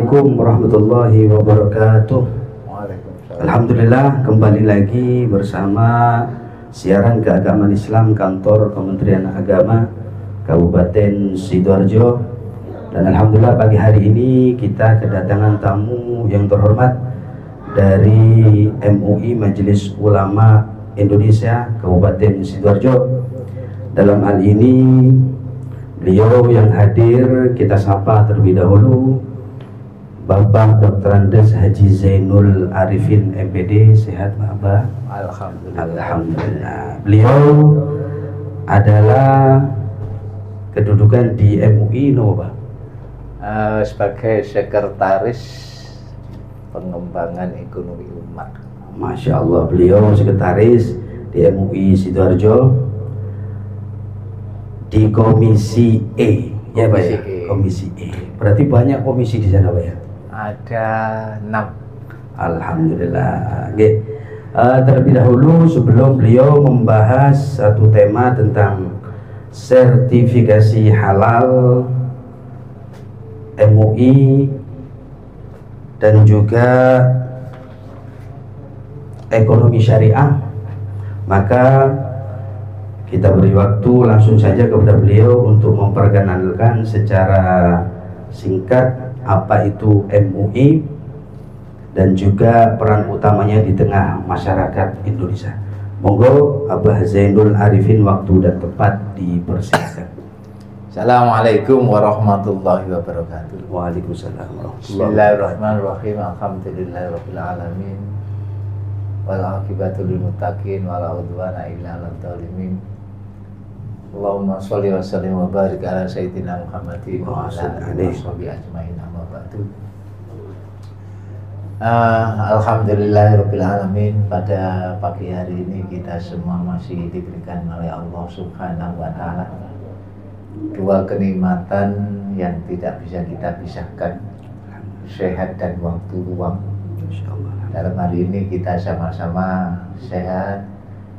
Assalamualaikum warahmatullahi wabarakatuh. Waalaikumsalam. Alhamdulillah, kembali lagi bersama siaran keagamaan Islam kantor Kementerian Agama Kabupaten Sidoarjo. Dan alhamdulillah pagi hari ini kita kedatangan tamu yang terhormat dari MUI Majelis Ulama Indonesia Kabupaten Sidoarjo. Dalam hal ini beliau yang hadir kita sapa terlebih dahulu Bapak Dr. Andes Haji Zainul Arifin MPD. Sehat Bapak? Alhamdulillah. Alhamdulillah. Beliau adalah kedudukan di MUI Pak? Sebagai sekretaris pengembangan ekonomi umat. Masya Allah, beliau sekretaris di MUI Sidoarjo di Komisi E. Ya Pak ya? Komisi E. Berarti banyak komisi di sana Pak ya? Ada 6. Alhamdulillah. Oke. Terlebih dahulu sebelum beliau membahas satu tema tentang sertifikasi halal MUI dan juga ekonomi syariah, maka kita beri waktu langsung saja kepada beliau untuk memperkenalkan secara singkat apa itu MUI dan juga peran utamanya di tengah masyarakat Indonesia. Monggo Abah Zainul Arifin, waktu dan tempat dipersilakan. Assalamualaikum warahmatullahi wabarakatuh. Waalaikumsalam warahmatullahi wabarakatuh. Bismillahirrahmanirrahim. Alhamdulillahirabbil alamin. Wal aqibatu lil muttaqin wala udwana illa 'alal zalimin. Allahumma sholli wa sallim wa barik ala sayyidina Muhammadin wa ala alihi washabihi ajmain, amma ba'du. Alhamdulillahirabbil alamin. Pada pagi hari ini kita semua masih diberikan oleh Allah Subhanahu wa taala dua kenikmatan yang tidak bisa kita pisahkan, sehat dan waktu luang. Dalam hari ini kita sama-sama sehat,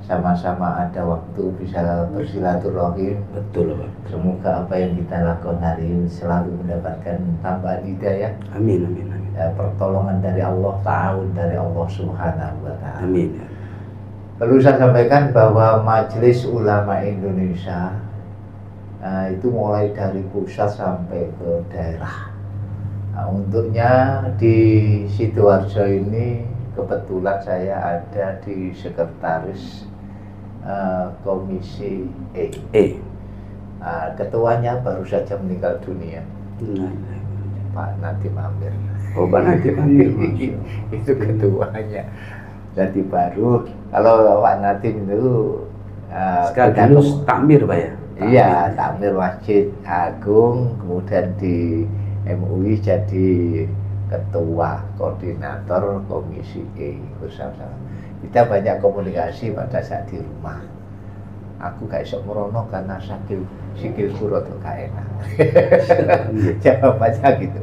sama-sama ada waktu bisa bersilaturahim. Betul Pak. Semoga apa yang kita lakukan hari ini selalu mendapatkan tambahan hidayah. Amin amin amin. Pertolongan dari Allah, ta'awun dari Allah Subhanahu wa ta'ala. Amin. Perlu saya sampaikan bahwa Majelis Ulama Indonesia itu mulai dari pusat sampai ke daerah. Untuknya di Sidoarjo ini kebetulan saya ada di sekretaris Komisi E. Ketuanya baru saja meninggal dunia, Pak Nadim Amir. Oh, Pak Nadim Amir. Itu ketuanya. Jadi baru, kalau Pak Nadim itu sekaligus takmir Pak ya? Iya, takmir Masjid Agung, kemudian di MUI jadi ketua koordinator Komisi E bersama. Kita banyak komunikasi pada saat di rumah. Aku gak iso merono karena sikilku rada gak enak. Jawabannya gitu.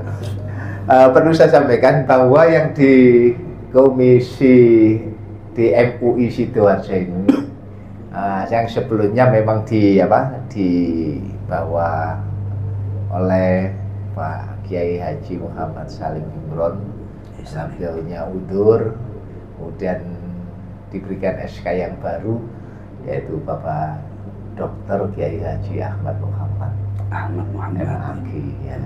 Perlu saya sampaikan bahwa yang di Komisi di MUI Sidoarjo ini yang sebelumnya memang dibawa oleh Pak Kiai Haji Muhammad Salim Imron, beliaunya undur, kemudian diberikan SK yang baru yaitu Bapak Dr. Kiai Haji Ahmad Muhammad MAG ya.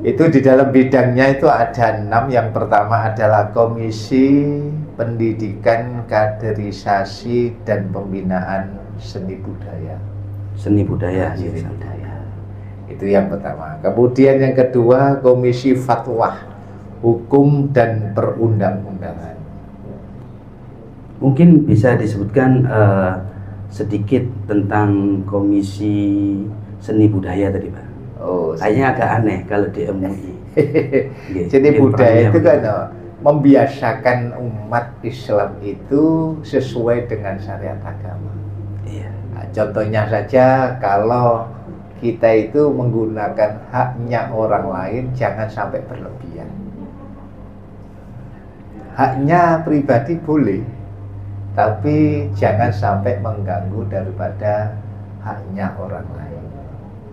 Itu di dalam bidangnya itu ada 6. Yang pertama adalah Komisi Pendidikan, Kaderisasi dan Pembinaan Seni Budaya. Seni budaya. Seni budaya. Itu yang pertama. Kemudian yang kedua Komisi Fatwa, Hukum dan Perundang-undangan. Mungkin bisa disebutkan sedikit tentang Komisi Seni Budaya tadi Pak. Oh, kayaknya agak aneh kalau di MUI. Seni budaya itu kan membiasakan umat Islam itu sesuai dengan syariat agama. Iya. Nah, contohnya saja kalau kita itu menggunakan haknya orang lain jangan sampai berlebihan. Haknya pribadi boleh, tapi jangan sampai mengganggu daripada haknya orang lain.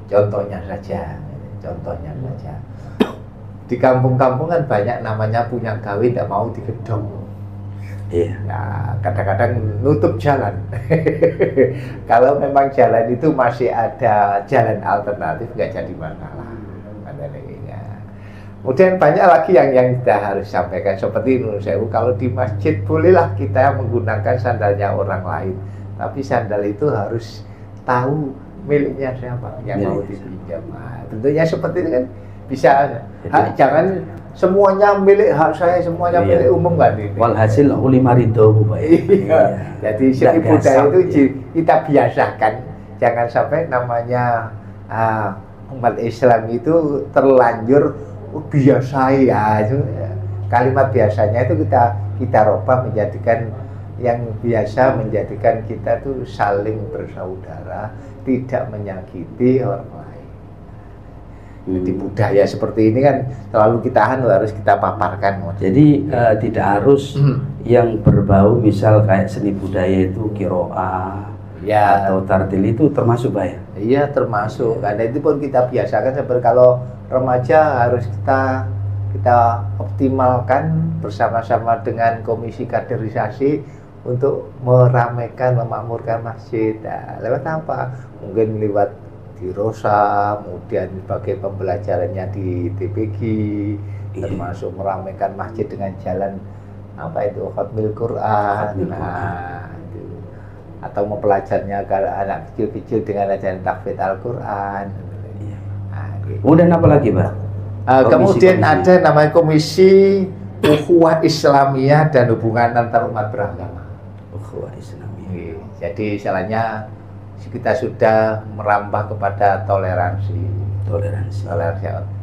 Contohnya saja. Di kampung-kampung kan banyak namanya punya gawe tidak mau digedong. Iya. Nah, kadang-kadang nutup jalan. Kalau memang jalan itu masih ada jalan alternatif, nggak jadi masalah. Ya. Kemudian banyak lagi yang kita harus sampaikan seperti menurut saya, kalau di masjid bolehlah kita menggunakan sandalnya orang lain, tapi sandal itu harus tahu miliknya siapa yang mau dipinjam. Nah, tentunya seperti itu kan bisa. Jangan semuanya milik hak saya, semuanya milik umum kan ini. Walhasil ulima ridho Pak. Iya. Jadi seni budaya itu kita biasakan, jangan sampai namanya umat Islam itu terlanjur biasa ya. Kalimat biasanya itu kita rubah menjadikan yang biasa, menjadikan kita tuh saling bersaudara, tidak menyakiti orang lain. Di budaya seperti ini kan selalu harus kita paparkan. Jadi tidak harus yang berbau misal kayak seni budaya itu kiroah ya, atau tartil itu termasuk Pak ya? Iya termasuk. Karena itu pun kita biasakan seperti kalau remaja harus kita optimalkan bersama-sama dengan komisi kaderisasi untuk meramaikan, memakmurkan masjid. Nah, lewat apa? Mungkin lewat di Rosa, kemudian sebagai pembelajarannya di TPG, termasuk meramaikan masjid dengan jalan Khatmil Quran, itu. Atau mempelajarnya ke anak kecil-kecil dengan ajaran tahfidz Al-Quran. Kemudian apa lagi Pak? Kemudian ada namanya Komisi Ukhuwah Islamiyah dan Hubungan Antar Umat Beragama. Ukhuwah Islamiyah. Jadi istilahnya kita sudah merambah kepada toleransi.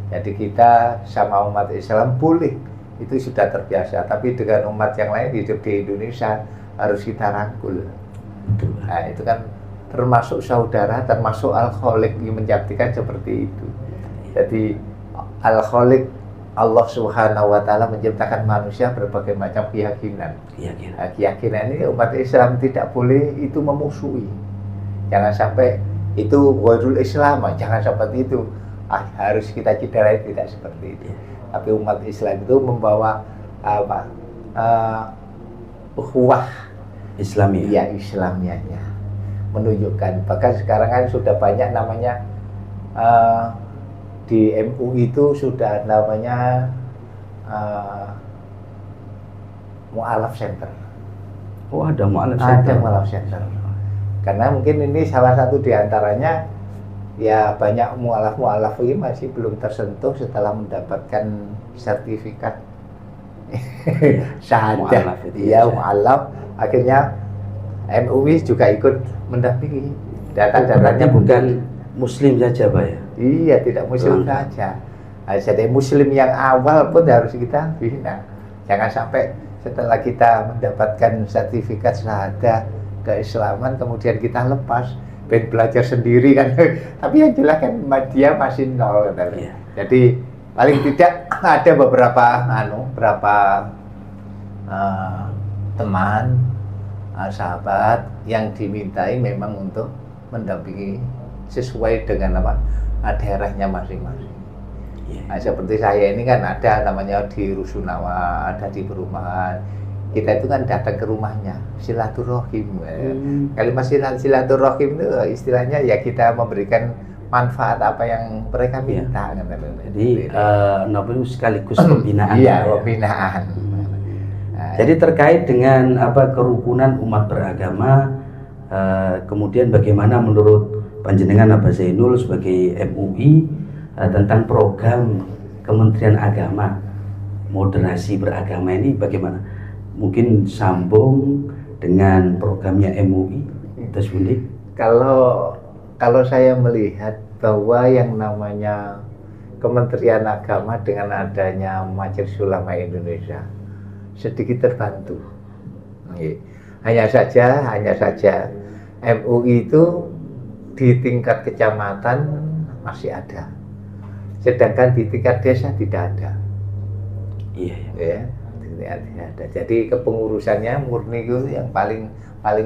Jadi kita sama umat Islam boleh, itu sudah terbiasa. Tapi dengan umat yang lain hidup di Indonesia harus kita rangkul. Nah, itu kan termasuk saudara, termasuk Al-Khaliq yang menjadikan seperti itu. Jadi Al-Khaliq, Allah Subhanahu wa Ta'ala menciptakan manusia berbagai macam keyakinan. Keyakinan ini umat Islam tidak boleh itu memusuhi. Jangan sampai itu ghairul Islam, jangan seperti itu. Harus kita cidrai, tidak seperti itu. Tapi umat Islam itu membawa ukhuwah Islamiyah. Ya, Islamiyahnya menunjukkan. Bahkan sekarang kan sudah banyak namanya di MUI itu sudah namanya Mu'alaf Center. Oh, ada Mu'alaf Center. Ada Mu'alaf Center. Karena mungkin ini salah satu diantaranya, ya banyak mu'alaf ini masih belum tersentuh setelah mendapatkan sertifikat syahadah. Iya, mu'alaf. Akhirnya MUI juga ikut mendampingi. Data-datanya bukan Muslim saja Pak ya? Iya, tidak Muslim saja. Jadi Muslim yang awal pun harus kita bina. Jangan sampai setelah kita mendapatkan sertifikat syahadah keislaman kemudian kita lepas belajar sendiri kan. Tapi yang jelas kan dia masih nol. Jadi paling tidak ada beberapa teman sahabat yang dimintai memang untuk mendampingi sesuai dengan daerahnya masing-masing. Nah, seperti saya ini kan ada namanya di Rusunawa, ada di perumahan. Kita itu kan datang ke rumahnya, silaturahim. Kalimat silaturahim itu istilahnya ya kita memberikan manfaat apa yang mereka minta. Jadi sekaligus pembinaan. Iya, pembinaan. Jadi terkait dengan kerukunan umat beragama, kemudian bagaimana menurut Panjenengan Abah Zainul sebagai MUI tentang program Kementerian Agama moderasi beragama ini bagaimana? Mungkin sambung dengan programnya MUI terus Bundi? Kalau saya melihat bahwa yang namanya Kementerian Agama dengan adanya Majelis Ulama Indonesia sedikit terbantu. Hanya saja MUI itu di tingkat kecamatan masih ada, sedangkan di tingkat desa tidak ada. Iya. Ada. Jadi kepengurusannya murni itu yang paling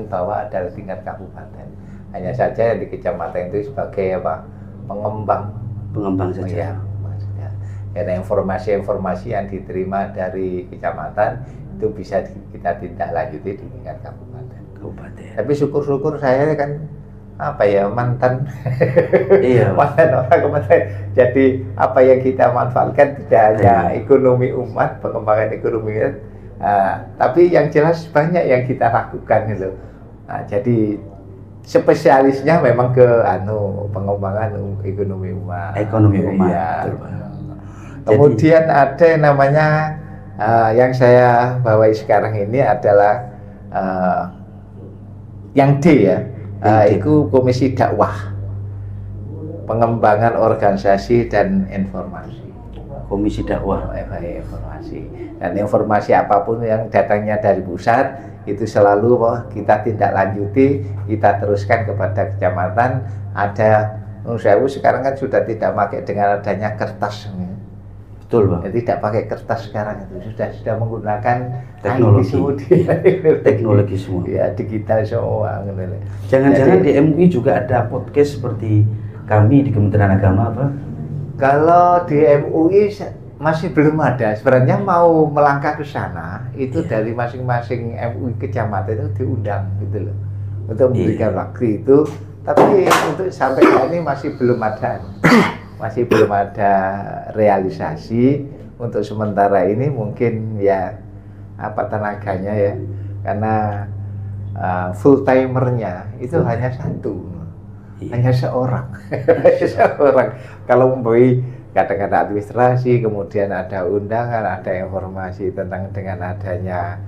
bawah adalah tingkat kabupaten. Hanya saja di kecamatan itu sebagai pengembang saja. Ya. Karena informasi-informasi yang diterima dari kecamatan itu bisa kita tindak lanjuti di tingkat kabupaten. Tapi syukur-syukur saya kan mantan mantan orang kabupaten. Jadi apa yang kita manfaatkan tidak hanya ekonomi umat, pengembangan ekonomi, tapi yang jelas banyak yang kita lakukan gitu. Jadi spesialisnya memang ke pengembangan ekonomi umat. Ya. Kemudian ada yang namanya yang saya bawa sekarang ini adalah yang D ya, itu Komisi Dakwah, Pengembangan Organisasi dan Informasi. Komisi Dakwah, informasi. Dan informasi apapun yang datangnya dari pusat itu selalu kita tindak lanjuti, kita teruskan kepada kecamatan. Ada sekarang kan sudah tidak pakai dengan adanya kertas. Betul, Bang. Tidak pakai kertas sekarang itu sudah menggunakan teknologi semua. Ya, digital semua. Jangan-jangan di MUI juga ada podcast seperti kami di Kementerian Agama, Pak? Kalau di MUI masih belum ada. Sebenarnya mau melangkah ke sana itu dari masing-masing MUI kecamatan itu diundang gitu loh untuk memberikan waktu itu. Tapi untuk sampai saat ini masih belum ada. Masih belum ada realisasi. Untuk sementara ini mungkin ya tenaganya ya, karena full timernya itu hanya satu, hanya seorang. Seorang. Kalau memberi kata-kata administrasi, kemudian ada undangan, ada informasi tentang dengan adanya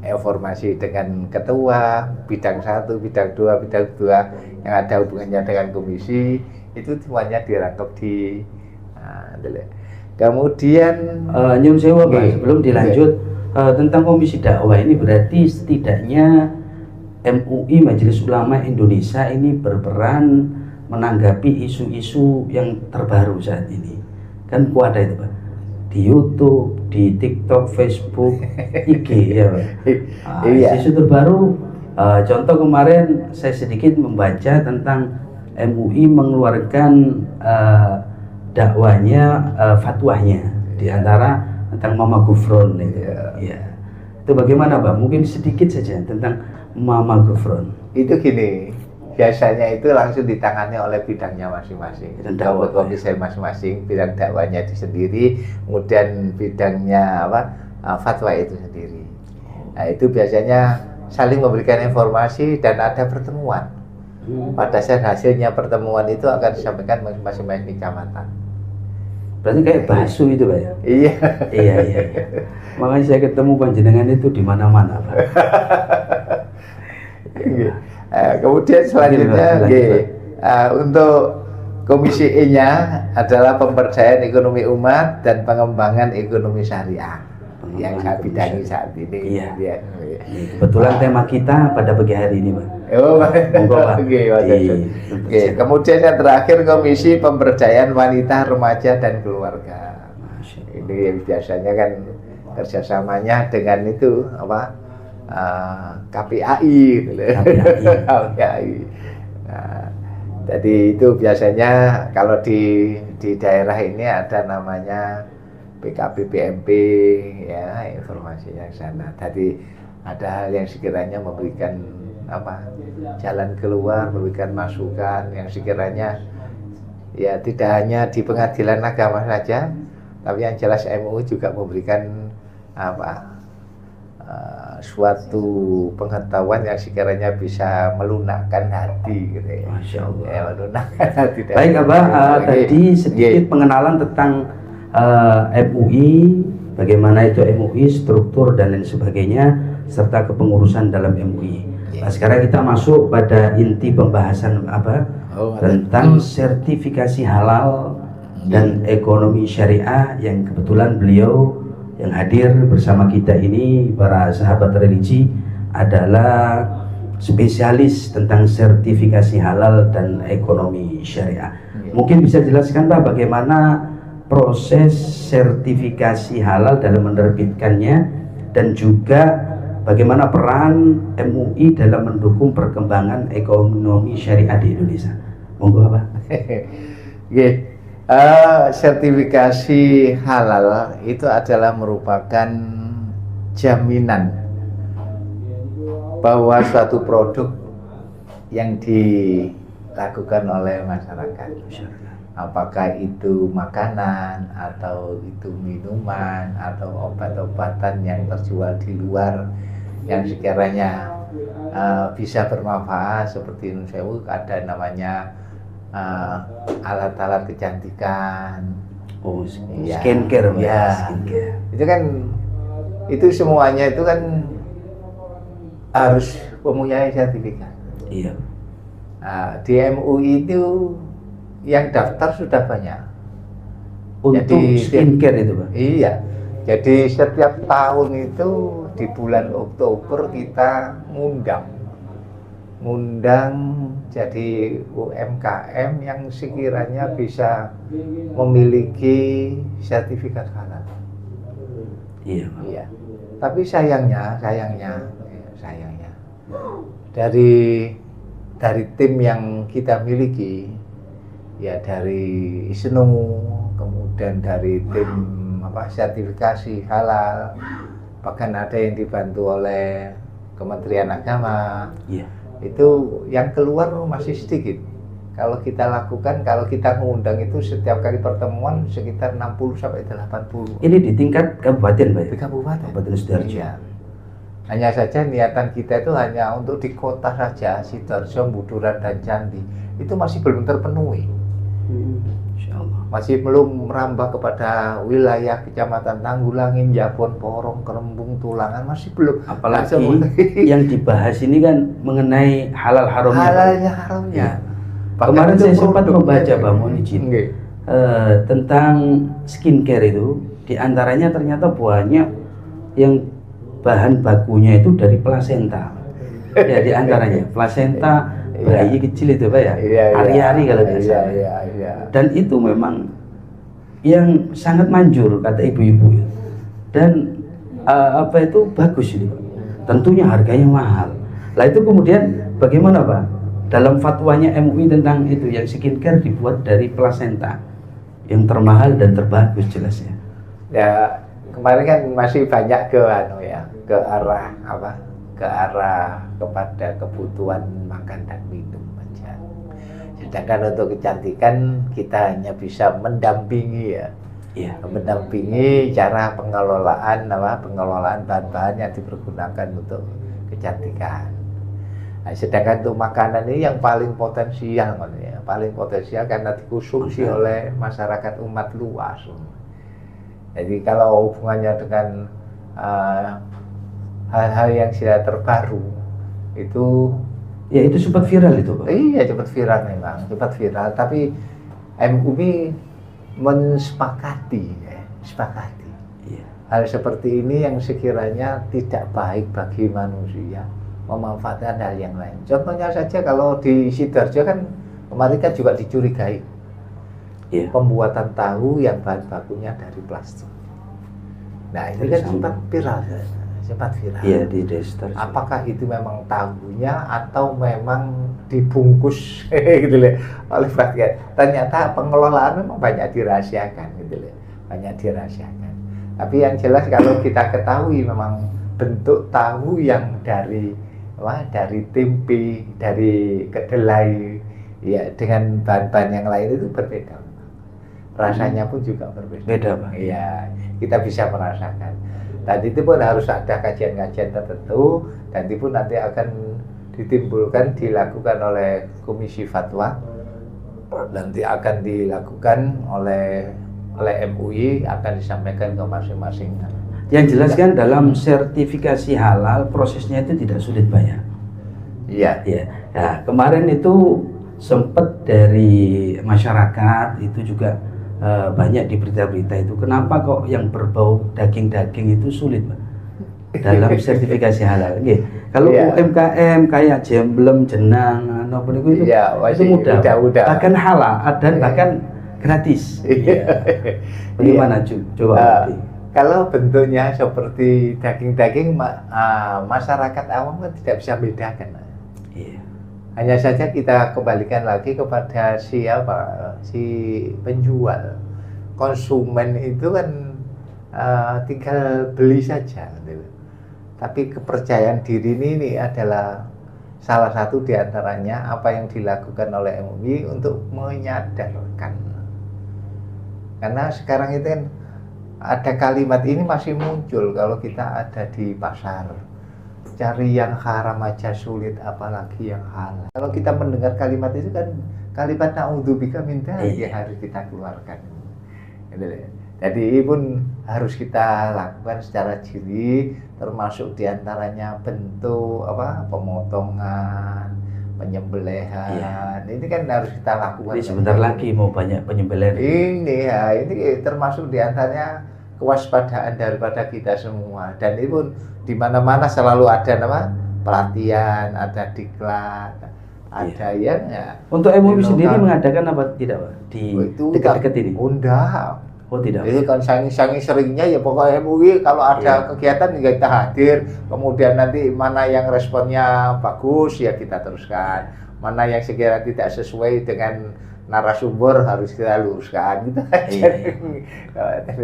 informasi dengan ketua bidang 1, bidang 2, bidang 2 yang ada hubungannya dengan komisi, itu semuanya dirangkap di kemudian nyun sewa, Pak, sebelum dilanjut tentang Komisi Dakwah ini, berarti setidaknya MUI Majelis Ulama Indonesia ini berperan menanggapi isu-isu yang terbaru saat ini. Kan kuat itu, Pak, di YouTube, di TikTok, Facebook, IG ya, Pak. Isu terbaru, contoh kemarin saya sedikit membaca tentang MUI mengeluarkan dakwanya, fatwanya di antara tentang Mama Gufron itu. Ya. Itu bagaimana, Pak? Mungkin sedikit saja tentang Mama Gufron. Itu gini, biasanya itu langsung ditangani oleh bidangnya masing-masing. Komisi masing-masing, bidang dakwanya itu sendiri, kemudian bidangnya fatwa itu sendiri. Nah, itu biasanya saling memberikan informasi dan ada pertemuan. Pada saat hasilnya pertemuan itu akan disampaikan masing-masing kecamatan. Berarti kayak basu itu, Pak ya? Iya. Iya. Makanya saya ketemu panjenengan itu di mana-mana, Pak. Kemudian selanjutnya untuk Komisi E-nya adalah pemberdayaan ekonomi umat dan pengembangan ekonomi syariah yang saya bidangi saat ini. Iya. Kebetulan tema kita pada pagi hari ini, Pak. Kemudian yang terakhir Komisi Pemberdayaan Wanita, Remaja dan Keluarga. Ini yang biasanya kan kerjasamanya dengan itu KPAI gitu loh. KPAI. Nah, jadi itu biasanya kalau di daerah ini ada namanya PKP PMP ya, informasinya ke sana. Tadi ada hal yang sekiranya memberikan jalan keluar, memberikan masukan yang sekiranya ya tidak hanya di pengadilan agama saja, tapi yang jelas MUI juga memberikan suatu pengetahuan yang sekiranya bisa melunakkan hati gitu ya. Masya Allah. Ya, melunakkan hati. Baik, Abah, tadi sedikit pengenalan tentang MUI, bagaimana itu MUI, struktur dan lain sebagainya, serta kepengurusan dalam MUI. Nah, sekarang kita masuk pada inti pembahasan tentang sertifikasi halal dan ekonomi syariah, yang kebetulan beliau yang hadir bersama kita ini, para sahabat religi, adalah spesialis tentang sertifikasi halal dan ekonomi syariah. Mungkin bisa jelaskan, Pak, bagaimana proses sertifikasi halal dalam menerbitkannya, dan juga bagaimana peran MUI dalam mendukung perkembangan ekonomi syariah di Indonesia. Monggo, Pak. Sertifikasi halal itu adalah merupakan jaminan bahwa suatu produk yang dilakukan oleh masyarakat, apakah itu makanan atau itu minuman atau obat-obatan yang terjual di luar yang sekiranya bisa bermanfaat, seperti Nusewu ada namanya alat-alat kecantikan, skincare, skincare. Itu kan, itu semuanya itu kan harus mempunyai sertifikat. Iya. Di MUI itu yang daftar sudah banyak. Untuk skincare itu, Pak? Iya. Jadi setiap tahun itu di bulan Oktober kita ngundang jadi UMKM yang sekiranya bisa memiliki sertifikat halal. Iya, Pak. Iya. Tapi sayangnya dari tim yang kita miliki, ya dari ISNU, kemudian dari tim sertifikasi halal, bahkan ada yang dibantu oleh Kementerian Agama. Iya. Itu yang keluar masih sedikit. Kalau kita lakukan, kalau kita mengundang itu setiap kali pertemuan sekitar 60 sampai 80. Ini di tingkat kabupaten, Pak? Di kabupaten. Kabupaten Sidoarjo. Iya. Hanya saja niatan kita itu hanya untuk di kota saja, Sidoarjo, Buduran, dan Candi. Itu masih belum terpenuhi. Insyaallah. Masih belum merambah kepada wilayah Kecamatan Tanggulangin, Jabon, Porong, Kerembung, Tulangan, masih belum. Apalagi yang dibahas ini kan mengenai halal haramnya. Halalnya haramnya. Ya. Kemarin saya sempat membaca, Bang, mohon izin, tentang skincare itu, diantaranya ternyata banyak yang bahan bakunya itu dari plasenta. Ya, diantaranya plasenta bayi kecil itu, Pak, ya. Ari-ari kalau tidak salah. Iya. Dan itu memang yang sangat manjur kata ibu-ibu. Dan itu bagus itu, Pak. Tentunya harganya mahal. Lah itu kemudian bagaimana, Pak? Dalam fatwanya MUI tentang itu, yang skincare dibuat dari plasenta yang termahal dan terbagus jelasnya. Ya, kemarin kan masih banyak ke arah kepada kebutuhan makan dan minum aja. Sedangkan untuk kecantikan kita hanya bisa mendampingi mendampingi cara pengelolaan bahan-bahan yang dipergunakan untuk kecantikan. Nah, sedangkan untuk makanan ini yang paling potensial karena dikonsumsi oleh masyarakat umat luas. Jadi kalau hubungannya dengan hal-hal yang sudah terbaru itu, ya itu sempat viral itu, Pak. Iya, cepat viral. Tapi MUI sepakati hal seperti ini yang sekiranya tidak baik bagi manusia, memanfaatkan hal yang lain. Contohnya saja kalau di Sidoarjo kan kemarin kan juga dicurigai pembuatan tahu yang bahan bakunya dari plastik. Nah, ini kan sempat viral. Iya, di Sidoarjo. Apakah itu memang tahunya atau memang dibungkus gitu loh oleh plastik? Ternyata pengelolaan memang banyak dirahasiakan gitu loh. Tapi yang jelas kalau kita ketahui memang bentuk tahu yang dari tempe, dari kedelai, ya dengan bahan-bahan yang lain itu berbeda. Rasanya pun juga berbeda. Beda, Pak. Iya, kita bisa merasakan. Dan itu pun harus ada kajian-kajian tertentu, dan itu pun nanti akan dilakukan oleh Komisi Fatwa, nanti akan dilakukan oleh MUI, akan disampaikan ke masing-masing. Yang jelas kan dalam sertifikasi halal prosesnya itu tidak sulit, Pak, ya. Iya. Nah, kemarin itu sempat dari masyarakat itu juga banyak di berita-berita itu, kenapa kok yang berbau daging-daging itu sulit, Pak, dalam sertifikasi halal. Kalau UMKM kayak Jemblem, Jenang, itu mudah. Bahkan halal dan bahkan gratis. Bagaimana coba? Kalau bentuknya seperti daging-daging, masyarakat awam kan tidak bisa bedakan. Hanya saja kita kembalikan lagi kepada siapa, si penjual. Konsumen itu kan tinggal beli saja, gitu. Tapi kepercayaan diri ini adalah salah satu diantaranya apa yang dilakukan oleh MUI untuk menyadarkan. Karena sekarang itu kan ada kalimat ini masih muncul kalau kita ada di pasar. Cari yang haram aja sulit, apalagi yang halal. Kalau kita mendengar kalimat itu kan kalimat na'udzubika min dzalik yang harus kita keluarkan. Jadi pun harus kita lakukan secara jeli, termasuk diantaranya bentuk pemotongan, penyembelihan. Ini kan harus kita lakukan. Ini sebentar lagi mau banyak penyembelihan. Ini termasuk diantaranya kewaspadaan daripada kita semua. Dan ini pun di mana-mana selalu ada pelatihan, ada diklat, ada yang ya. Untuk MUI sendiri mengadakan apa tidak, Pak? Di dekat-dekat ini? Enggak. Oh tidak. Jadi kan sangi seringnya ya pokoknya MUI kalau ada kegiatan ya kita hadir. Kemudian nanti mana yang responnya bagus ya kita teruskan. Mana yang sekiranya tidak sesuai dengan narasumber harus kita luruskan gitu aja.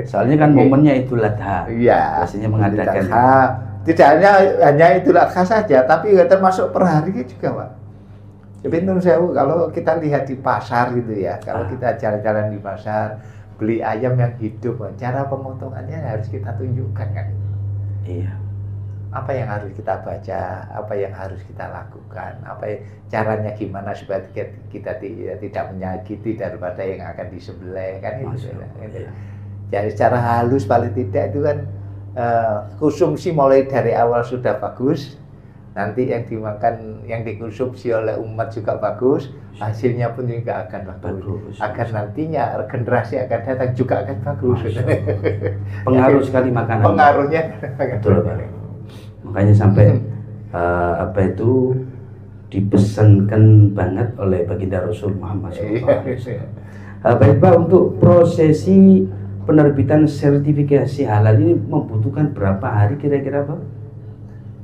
Soalnya kan momennya Idul Adha. Iya. Biasanya mengadakan. Tidak hanya Idul Adha saja, tapi termasuk per hari juga, Pak. Jadi menurut saya kalau kita lihat di pasar gitu ya, kalau kita jalan-jalan di pasar beli ayam yang hidup, cara pemotongannya harus kita tunjukkan kan. Iya. Apa yang harus kita baca, apa yang harus kita lakukan, caranya gimana supaya kita tidak menyakiti daripada yang akan disembelih kan itu. Jadi secara halus paling tidak itu kan konsumsi mulai dari awal sudah bagus, nanti yang dimakan, yang dikonsumsi oleh umat juga bagus, hasilnya pun juga akan bagus. Agar nantinya generasi akan datang juga akan bagus. Pengaruh sekali makanan. Pengaruhnya betul, Pak. Makanya sampai dipesankan banget oleh baginda Rasul Muhammad SAW. Baik Pak, untuk prosesi penerbitan sertifikasi halal ini membutuhkan berapa hari kira-kira, Pak?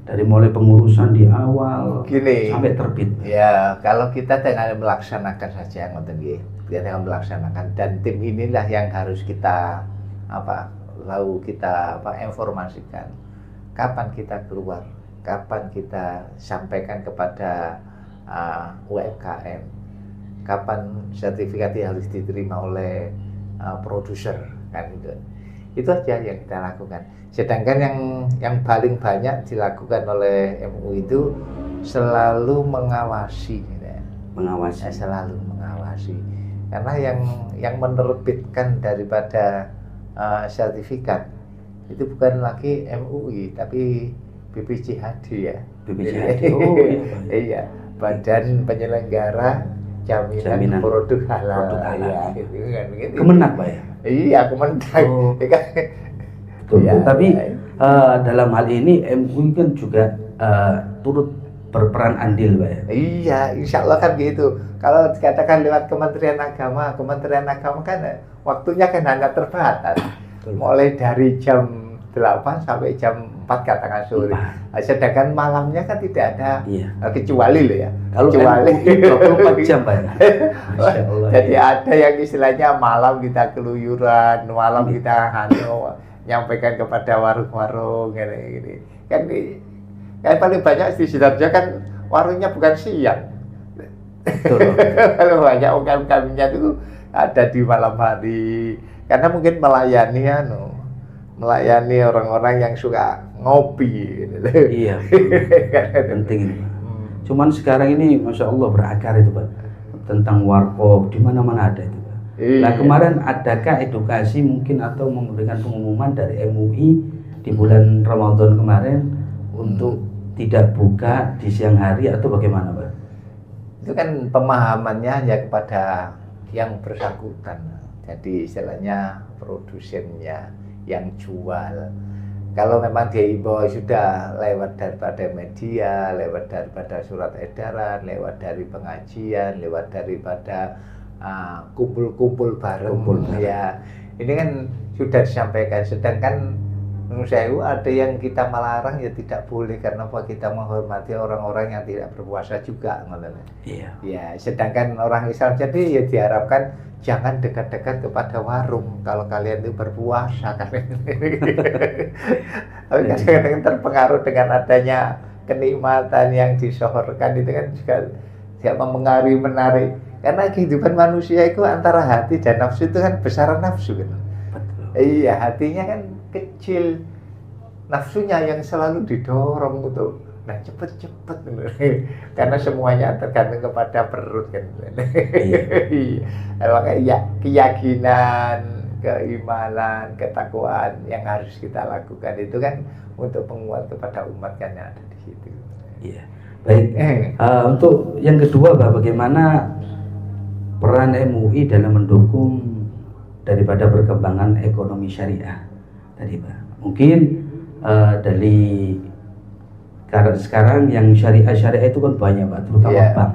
Dari mulai pengurusan di awal sampai terbit. Ya, kalau kita dengan melaksanakan saja kita dengan melaksanakan, dan tim inilah yang harus kita informasikan. Kapan kita keluar, kapan kita sampaikan kepada UMKM, kapan sertifikat harus diterima oleh produser kan itu. Itu aja yang kita lakukan. Sedangkan yang paling banyak dilakukan oleh MUI itu selalu mengawasi, selalu mengawasi. Karena yang menerbitkan daripada sertifikat itu bukan lagi MUI tapi BPJHD ya. BPJHD. Iya, Badan Penyelenggara Jaminan Produk Halal. Ya, gitu kan begitu. Kemenag, Pak ya? Iya, Kemenag. Betul. Ya, tapi dalam hal ini MUI kan juga turut berperan andil, Pak ya? Iya, insya Allah kan gitu. Kalau dikatakan lewat Kementerian Agama kan waktunya kan hanya terbatas. Mulai dari jam 8 sampai jam 4 katakan sore. Sedangkan malamnya kan tidak ada kecuali loh ya. Kalau kecuali 24 jam, Pak. Jadi ada yang istilahnya malam kita keluyuran, malam kita nyampaikan kepada warung-warung gini. Kan paling banyak di Sidoarjo kan warungnya bukan siang. Kalau banyak UMKM-nya itu ada di malam hari. Karena mungkin melayani orang-orang yang suka ngopi gitu. Iya, penting itu. Cuman sekarang ini Masya Allah berakar itu, Pak, tentang warkop, di mana-mana ada itu, Pak. Nah kemarin adakah edukasi mungkin atau memberikan pengumuman dari MUI di bulan Ramadan kemarin untuk tidak buka di siang hari atau bagaimana, Pak? Itu kan pemahamannya hanya kepada yang bersangkutan. Jadi istilahnya produsennya yang jual. Kalau memang dia imbau sudah lewat daripada media, lewat daripada surat edaran, lewat dari pengajian, lewat daripada kumpul-kumpul bareng ya. Ini kan sudah disampaikan. Sedangkan Menurut saya ada yang kita melarang ya tidak boleh, karena apa, kita menghormati orang-orang yang tidak berpuasa juga. Iya. Ya, sedangkan orang Islam jadi ya diharapkan jangan dekat-dekat kepada warung kalau kalian itu berpuasa kan. Tapi kadang-kadang terpengaruh dengan adanya kenikmatan yang disohorkan itu kan juga tidak mempengaruhi, menarik. Karena kehidupan manusia itu antara hati dan nafsu itu kan besaran nafsu kan. Betul. Iya, hatinya kan kecil, nafsunya yang selalu didorong untuk cepet-cepet karena semuanya tergantung kepada perut kan. Makanya ya, keyakinan, keimanan, ketakwaan yang harus kita lakukan itu kan untuk penguat kepada umat kan yang ada di situ. Iya. Baik. Untuk yang kedua, Pak, bagaimana peran MUI dalam mendukung daripada perkembangan ekonomi syariah tadi, Pak? Mungkin dari karena sekarang yang syariah itu kan banyak, Pak, terutama bank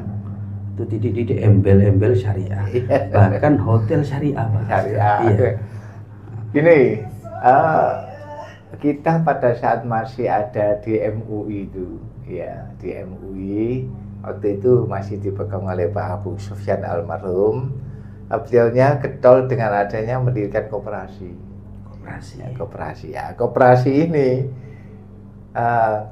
itu titik-titik embel-embel syariah, bahkan hotel syariah, Pak. Syariah. Iya. Gini, kita pada saat masih ada di MUI itu, ya di MUI waktu itu masih dipegang oleh Pak Abu Sufyan almarhum. Beliaunya getol dengan adanya mendirikan koperasi. Koperasi ini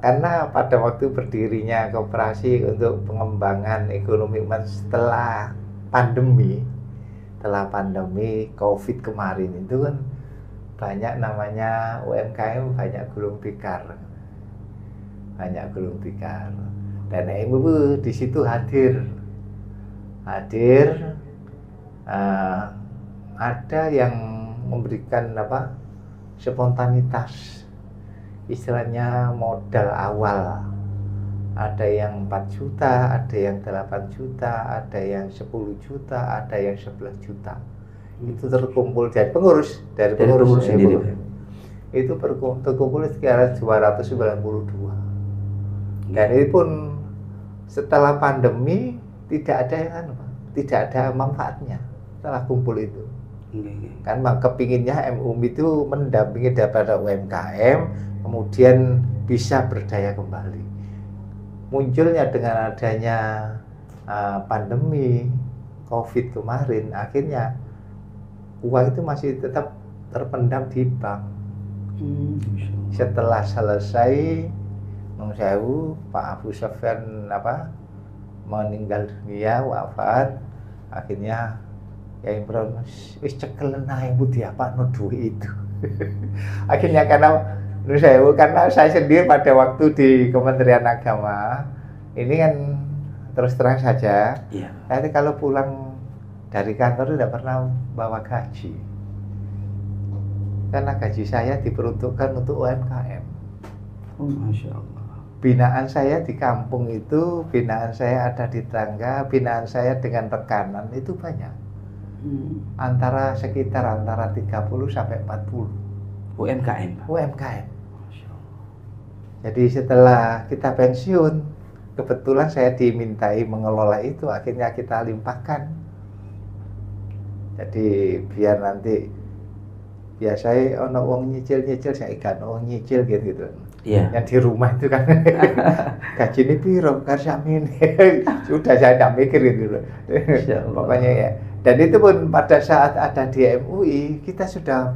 karena pada waktu berdirinya koperasi untuk pengembangan ekonomi umat setelah pandemi COVID kemarin itu kan banyak namanya UMKM, banyak gulung tikar, dan MUI di situ hadir. Ada yang memberikan spontanitas, istilahnya modal awal, ada yang 4 juta, ada yang 8 juta, ada yang 10 juta, ada yang 11 juta. Itu terkumpul dari pengurus sendiri. Itu terkumpul sekitar 292. Dan itu pun setelah pandemi tidak ada manfaatnya setelah kumpul itu. Kan kepinginnya MUI itu mendampingi daripada UMKM, kemudian bisa berdaya kembali. Munculnya dengan adanya pandemi COVID kemarin, akhirnya uang itu masih tetap terpendam di bank. Setelah selesai Pak Abu Sufyan meninggal dunia, wafat, akhirnya ya Imron wis cekel nae budi apa no duit itu. Akhirnya karena saya sendiri pada waktu di Kementerian Agama ini kan terus terang saja, nanti kalau pulang dari kantor tidak pernah bawa gaji, karena gaji saya diperuntukkan untuk UMKM. Masya Allah. Binaan saya di kampung itu, binaan saya ada di tangga, binaan saya dengan tekanan itu banyak. Sekitar antara 30 sampai 40 UMKM. Jadi setelah kita pensiun, kebetulan saya dimintai mengelola itu, akhirnya kita limpahkan. Jadi biar nanti biasanya ono wong nyicil saya ikan nyicil gitu. Iya. Yang di rumah itu kan gaji ini piro karsamin. Sudah saya tidak mikir gitu. Pokoknya ya. Dan itu pun pada saat ada di MUI kita sudah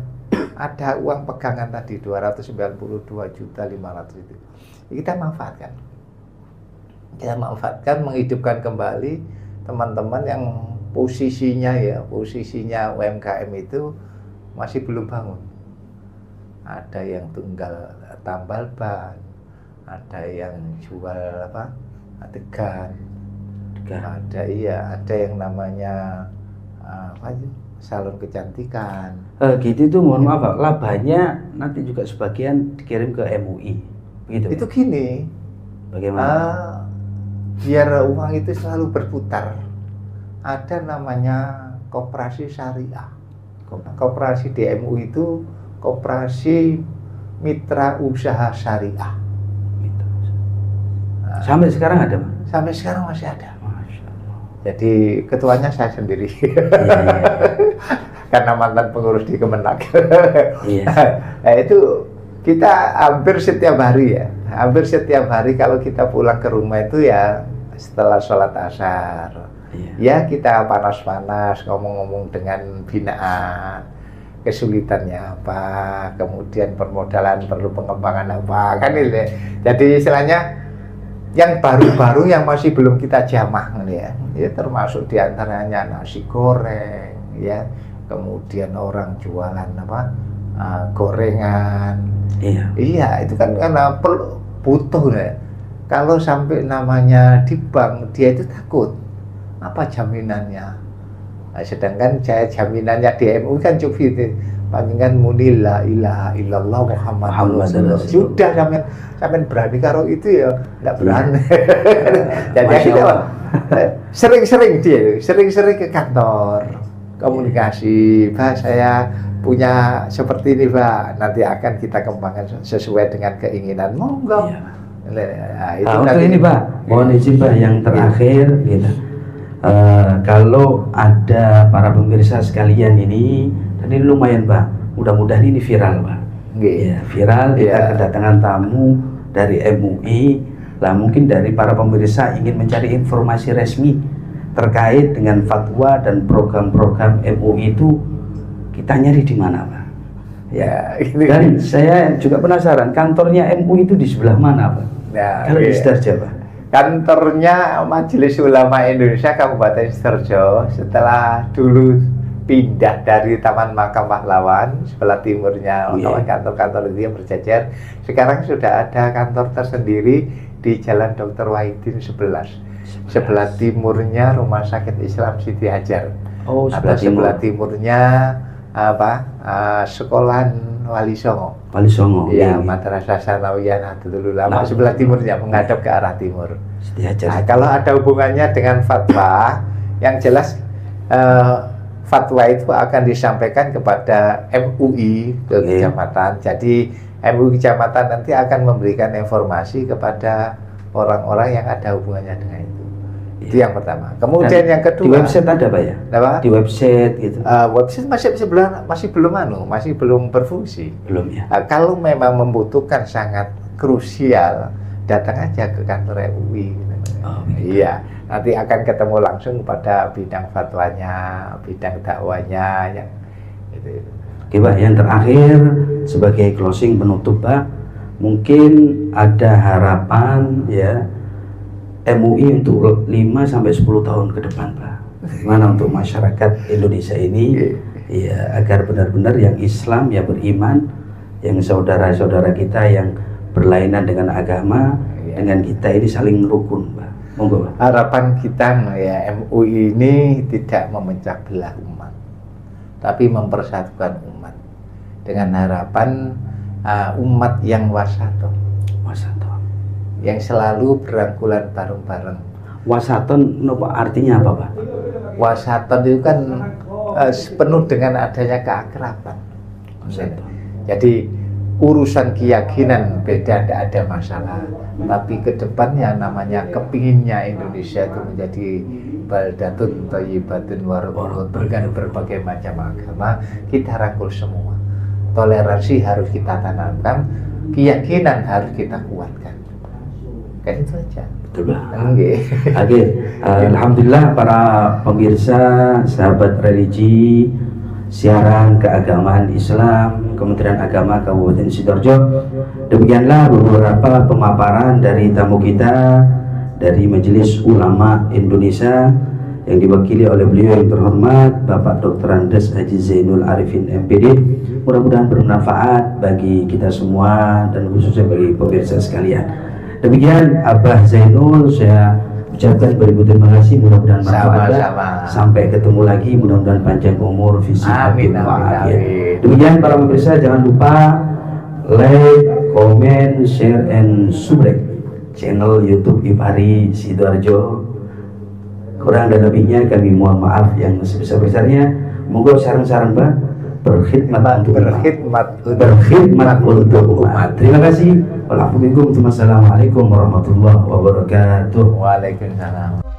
ada uang pegangan tadi 292.500.000 itu. Kita manfaatkan. Menghidupkan kembali teman-teman yang posisinya UMKM itu masih belum bangun. Ada yang tunggal tambal ban, ada yang jual adegan, ada yang namanya salon kecantikan. Gitu itu mohon maaf, Pak, labanya nanti juga sebagian dikirim ke MUI, begitu? Itu gini, bagaimana? Biar uang itu selalu berputar. Ada namanya koperasi syariah. Koperasi di MUI itu koperasi mitra usaha syariah. Sampai sekarang ada, Pak? Sampai sekarang masih ada. Masya Allah. Jadi ketuanya saya sendiri. Karena mantan pengurus di Kemenak. Iya. Nah, itu kita hampir setiap hari ya, hampir setiap hari kalau kita pulang ke rumah itu ya setelah sholat asar, ya kita panas-panas ngomong-ngomong dengan binaan, kesulitannya apa, kemudian permodalan perlu pengembangan apa, kan itu ya. Jadi istilahnya yang baru-baru yang masih belum kita jamah ya, termasuk diantaranya nasi goreng, ya, kemudian orang jualan apa, gorengan. Iya, itu kan karena butuh ya. Kalau sampai namanya di bank, dia itu takut. Apa jaminannya? Nah, sedangkan saya jaminannya di MUI kan cukup itu. Panjenengan muni la ilaha illallah Muhammadur Rasulullah. Sudah sampean berani karo itu ya, enggak berani. Jadi kita sering-sering ke kantor komunikasi, Pak, saya punya seperti ini, Pak, nanti akan kita kembangkan sesuai dengan keinginan. Monggo. Nah, itu untuk ini, Pak, mohon izin, Pak, yang terakhir gitu. Kalau ada para pemirsa sekalian ini, dan ini lumayan, Pak, mudah-mudahan ini viral, Pak. Ya, viral, kita kedatangan tamu dari MUI. Lah mungkin dari para pemirsa ingin mencari informasi resmi terkait dengan fatwa dan program-program MUI itu, kita nyari di mana, Pak? Ya, dan saya juga penasaran, kantornya MUI itu di sebelah mana, Pak? Ya, kalau di Sidoarjo, Pak? Kantornya Majelis Ulama Indonesia Kabupaten Sidoarjo, setelah dulu pindah dari Taman Makam Pahlawan, sebelah timurnya kantor-kantor itu yang berjajar. Sekarang sudah ada kantor tersendiri di Jalan Dr. Wahidin 11. Sebelah timurnya Rumah Sakit Islam Siti Hajar. Atau sebelah timurnya sekolahan Wali Songo. Ya, Madrasah Sanawiyah Nahdlatul Ulama. Sebelah timurnya menghadap ke arah timur. Nah, kalau ada hubungannya dengan fatwa, yang jelas fatwa itu akan disampaikan kepada MUI ke kecamatan. Jadi MUI kecamatan nanti akan memberikan informasi kepada orang-orang yang ada hubungannya dengan itu. Itu yang pertama. Kemudian yang kedua, di website ada, Pak, ya? Apa? Di website gitu. Website masih belum berfungsi. Belum ya. Kalau memang membutuhkan sangat krusial, datang aja ke kantor MUI. Iya, nanti akan ketemu langsung pada bidang fatwanya, bidang dakwanya, yang itu. Oke, Pak, yang terakhir sebagai closing penutup, Pak, mungkin ada harapan ya MUI untuk 5-10 tahun ke depan, Pak. Gimana untuk masyarakat Indonesia ini ya, agar benar-benar yang Islam, yang beriman, yang saudara-saudara kita yang berlainan dengan agama, dengan kita ini saling rukun, Pak. Monggo, Pak. Harapan kita ya, MUI ini tidak memecah belah umat, tapi mempersatukan umat dengan harapan umat yang wasaton, yang selalu berangkulan bareng-bareng. Wasaton artinya apa, Pak? Wasaton itu kan penuh dengan adanya keakraban. Jadi urusan keyakinan beda, tidak ada masalah, tapi kedepannya namanya kepinginnya Indonesia itu menjadi baldatun thayyibatun warahmatun dengan berbagai macam agama, kita rangkul semua. Toleransi harus kita tanamkan, keyakinan harus kita kuatkan. Kan itu aja. Betul, Pak. Oke. Alhamdulillah para pemirsa, sahabat religi, siaran keagamaan Islam, Kementerian Agama Kabupaten Sidoarjo. Demikianlah beberapa pemaparan dari tamu kita dari Majelis Ulama Indonesia yang diwakili oleh beliau yang terhormat Bapak Dr. Andes Haji Zainul Arifin MPD. Mudah-mudahan bermanfaat bagi kita semua dan khususnya bagi pemirsa sekalian. Demikian Abah Zainul, saya ucapkan beribu terima kasih, mudah-mudahan manfaat. Sampai ketemu lagi, mudah-mudahan panjang umur, visi. Amin. Demikian para pemirsa, jangan lupa like, comment, share, and subscribe channel YouTube Ipari Sidoarjo. Kurang dan lebihnya kami mohon maaf yang sebesar-besarnya. Moga saran-saran, Pak, berkhidmat untuk umat. Terima kasih. Wassalamualaikum warahmatullahi wabarakatuh. Waalaikumsalam.